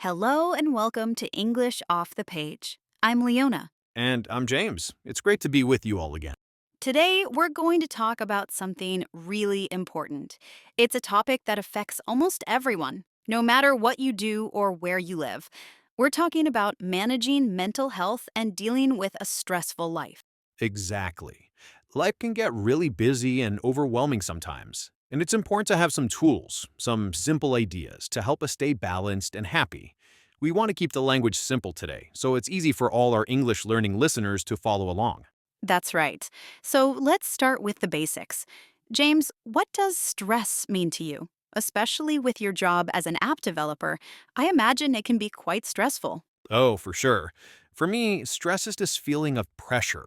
Hello and welcome to English Off the Page. I'm Leona. And I'm James. It's great to be with you all again. Today, we're going to talk about something really important. It's a topic that affects almost everyone, no matter what you do or where you live. We're talking about managing mental health and dealing with a stressful life. Exactly. Life can get really busy and overwhelming sometimes, and it's important to have some tools, some simple ideas to help us stay balanced and happy. We want to keep the language simple today, so it's easy for all our English learning listeners to follow along. That's right. So let's start with the basics. James, what does stress mean to you? Especially with your job as an app developer, I imagine it can be quite stressful. Oh, for sure. For me, stress is this feeling of pressure.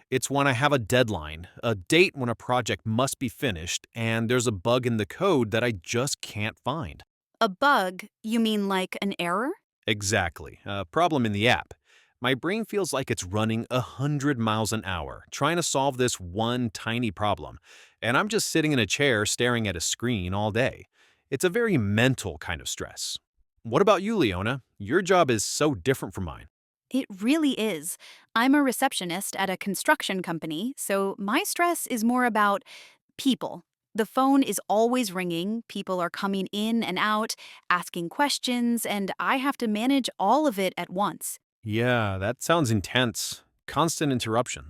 It's when I have a deadline, a date when a project must be finished, and there's a bug in the code that I just can't find. A bug, you mean like an error? Exactly. A problem in the app. My brain feels like it's running 100 miles an hour, trying to solve this one tiny problem, and I'm just sitting in a chair staring at a screen all day. It's a very mental kind of stress. What about you, Leona? Your job is so different from mine. It really is. I'm a receptionist at a construction company, so my stress is more about people. The phone is always ringing, people are coming in and out, asking questions, and I have to manage all of it at once. Yeah, that sounds intense. Constant interruption.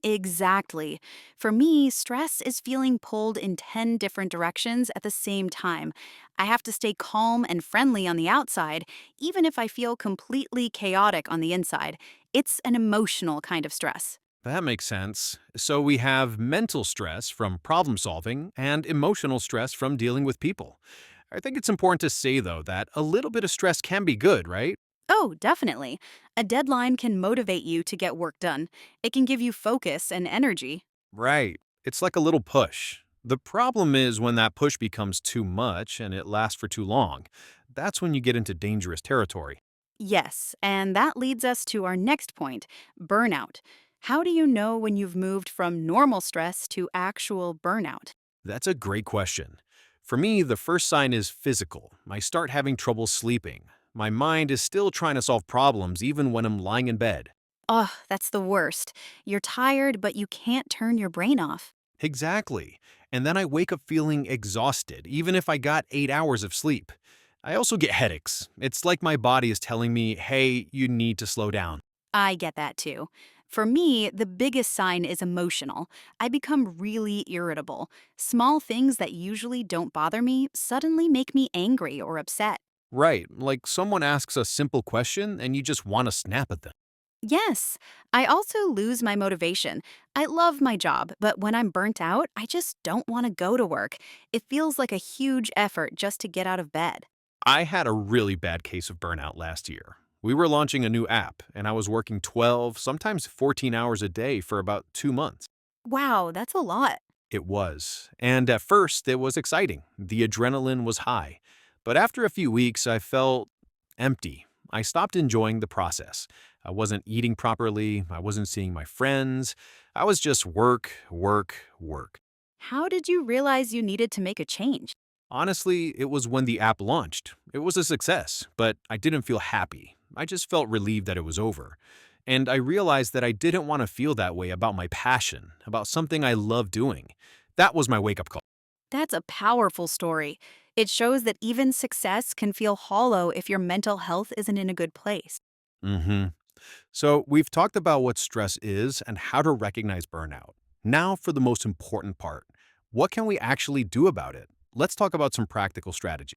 Exactly. For me, stress is feeling pulled in 10 different directions at the same time. I have to stay calm and friendly on the outside, even if I feel completely chaotic on the inside. It's an emotional kind of stress. That makes sense. So we have mental stress from problem solving and emotional stress from dealing with people. I think it's important to say, though, that a little bit of stress can be good, right? Oh, definitely. A deadline can motivate you to get work done. It can give you focus and energy. Right. It's like a little push. The problem is when that push becomes too much and it lasts for too long. That's when you get into dangerous territory. Yes, and that leads us to our next point, burnout. How do you know when you've moved from normal stress to actual burnout? That's a great question. For me, the first sign is physical. I start having trouble sleeping. My mind is still trying to solve problems even when I'm lying in bed. Ugh, that's the worst. You're tired, but you can't turn your brain off. Exactly. And then I wake up feeling exhausted, even if I got 8 hours of sleep. I also get headaches. It's like my body is telling me, hey, you need to slow down. I get that too. For me, the biggest sign is emotional. I become really irritable. Small things that usually don't bother me suddenly make me angry or upset. Right, like someone asks a simple question and you just want to snap at them. Yes, I also lose my motivation. I love my job, but when I'm burnt out, I just don't want to go to work. It feels like a huge effort just to get out of bed. I had a really bad case of burnout last year. We were launching a new app, and I was working 12, sometimes 14 hours a day for about 2 months. Wow, that's a lot. It was. And at first, it was exciting. The adrenaline was high. But after a few weeks, I felt empty. I stopped enjoying the process. I wasn't eating properly. I wasn't seeing my friends. I was just work, work, work. How did you realize you needed to make a change? Honestly, it was when the app launched. It was a success, but I didn't feel happy. I just felt relieved that it was over. And I realized that I didn't want to feel that way about my passion, about something I love doing. That was my wake up call. That's a powerful story. It shows that even success can feel hollow if your mental health isn't in a good place. Hmm. So, we've talked about what stress is and how to recognize burnout. Now, for the most important part, what can we actually do about it? Let's talk about some practical strategy.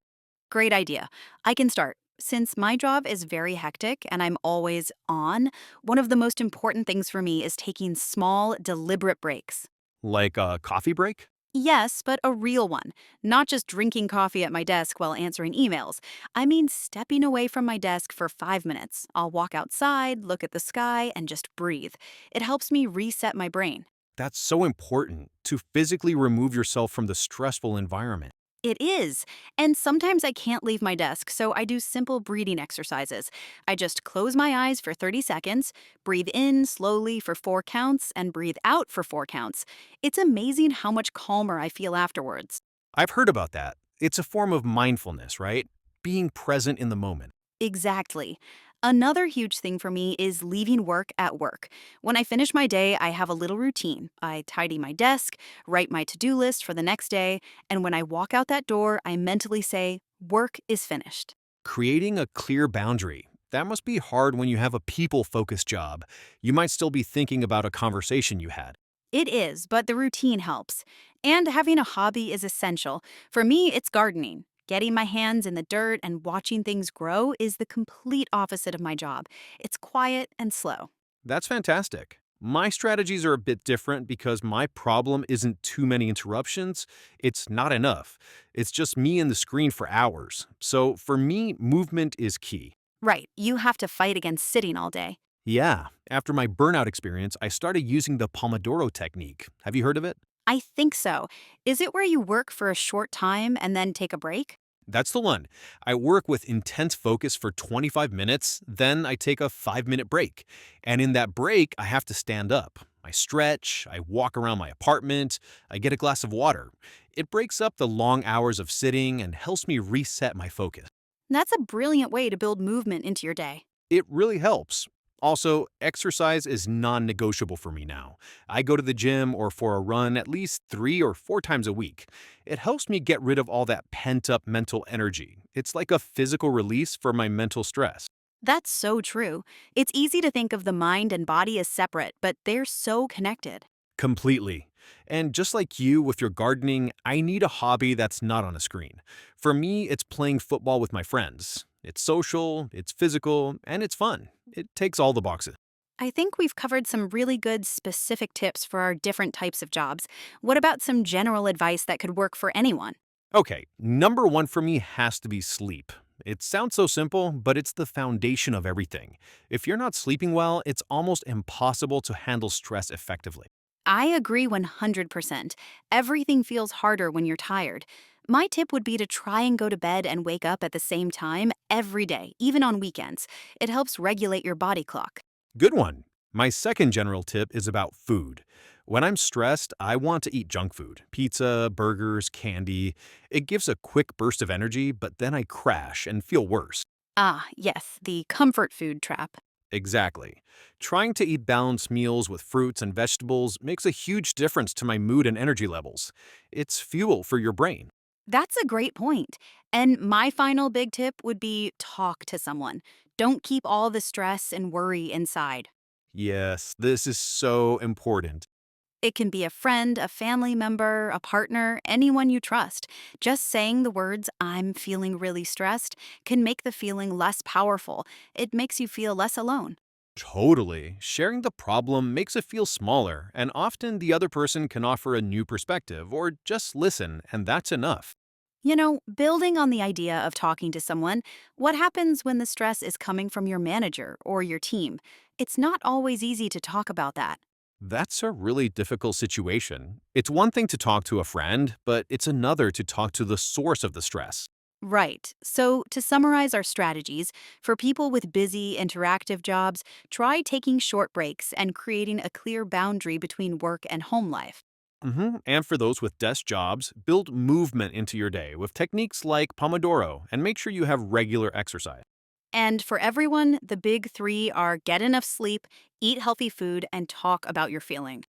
Great idea. I can start. Since my job is very hectic and I'm always on, one of the most important things for me is taking small, deliberate breaks. Like a coffee break? Yes, but a real one. Not just drinking coffee at my desk while answering emails. I mean stepping away from my desk for 5 minutes. I'll walk outside, look at the sky, and just breathe. It helps me reset my brain. That's so important to physically remove yourself from the stressful environment. It is. And sometimes I can't leave my desk, so I do simple breathing exercises. I just close my eyes for 30 seconds, breathe in slowly for 4 counts, and breathe out for 4 counts. It's amazing how much calmer I feel afterwards. I've heard about that. It's a form of mindfulness, right? Being present in the moment. Exactly. Another huge thing for me is leaving work at work. When I finish my day, I have a little routine. I tidy my desk, write my to do list for the next day, and when I walk out that door, I mentally say, work is finished. Creating a clear boundary. That must be hard when you have a people focused job. You might still be thinking about a conversation you had. It is, but the routine helps. And having a hobby is essential. For me, it's gardening. Getting my hands in the dirt and watching things grow is the complete opposite of my job. It's quiet and slow. That's fantastic. My strategies are a bit different because my problem isn't too many interruptions. It's not enough. It's just me and the screen for hours. So for me, movement is key. Right, you have to fight against sitting all day. Yeah, after my burnout experience, I started using the Pomodoro technique. Have you heard of it? I think so. Is it where you work for a short time and then take a break? That's the one. I work with intense focus for 25 minutes, then I take a 5-minute break. And in that break, I have to stand up. I stretch, I walk around my apartment, I get a glass of water. It breaks up the long hours of sitting and helps me reset my focus. That's a brilliant way to build movement into your day. It really helps. Also, exercise is non negotiable for me now. I go to the gym or for a run at least 3 or 4 times a week. It helps me get rid of all that pent up mental energy. It's like a physical release for my mental stress. That's so true. It's easy to think of the mind and body as separate, but they're so connected. Completely. And just like you with your gardening, I need a hobby that's not on a screen. For me, it's playing football with my friends. It's social, it's physical, and it's fun. It takes all the boxes. I think we've covered some really good specific tips for our different types of jobs. What about some general advice that could work for anyone? Okay, number one for me has to be sleep. It sounds so simple, but it's the foundation of everything. If you're not sleeping well, it's almost impossible to handle stress effectively. I agree 100%. Everything feels harder when you're tired. My tip would be to try and go to bed and wake up at the same time every day, even on weekends. It helps regulate your body clock. Good one. My second general tip is about food. When I'm stressed, I want to eat junk food pizza, burgers, candy. It gives a quick burst of energy, but then I crash and feel worse. Ah, yes, the comfort food trap. Exactly. Trying to eat balanced meals with fruits and vegetables makes a huge difference to my mood and energy levels. It's fuel for your brain. That's a great point. And my final big tip would be talk to someone. Don't keep all the stress and worry inside. Yes, this is so important. It can be a friend, a family member, a partner, anyone you trust. Just saying the words, I'm feeling really stressed, can make the feeling less powerful. It makes you feel less alone. Totally. Sharing the problem makes it feel smaller, and often the other person can offer a new perspective or just listen, and that's enough. You know, building on the idea of talking to someone, what happens when the stress is coming from your manager or your team? It's not always easy to talk about that. That's a really difficult situation. It's one thing to talk to a friend, but it's another to talk to the source of the stress. Right. So, to summarize our strategies, for people with busy, interactive jobs, try taking short breaks and creating a clear boundary between work and home life. And for those with desk jobs, build movement into your day with techniques like Pomodoro and make sure you have regular exercise. And for everyone, the big three are get enough sleep, eat healthy food, and talk about your feeling.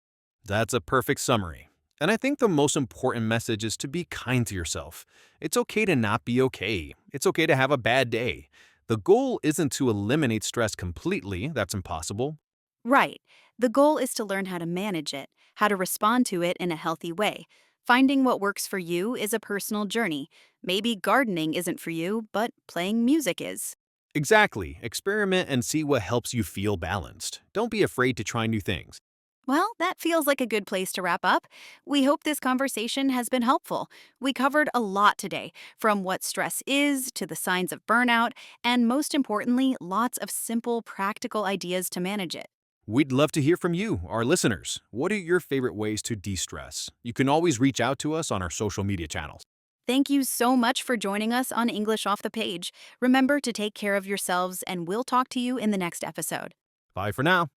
That's a perfect summary. And I think the most important message is to be kind to yourself. It's okay to not be okay. It's okay to have a bad day. The goal isn't to eliminate stress completely, that's impossible. Right. The goal is to learn how to manage it, how to respond to it in a healthy way. Finding what works for you is a personal journey. Maybe gardening isn't for you, but playing music is. Exactly. Experiment and see what helps you feel balanced. Don't be afraid to try new things. Well, that feels like a good place to wrap up. We hope this conversation has been helpful. We covered a lot today, from what stress is to the signs of burnout, and most importantly, lots of simple, practical ideas to manage it. We'd love to hear from you, our listeners. What are your favorite ways to de stress? You can always reach out to us on our social media channels. Thank you so much for joining us on English Off the Page. Remember to take care of yourselves, and we'll talk to you in the next episode. Bye for now.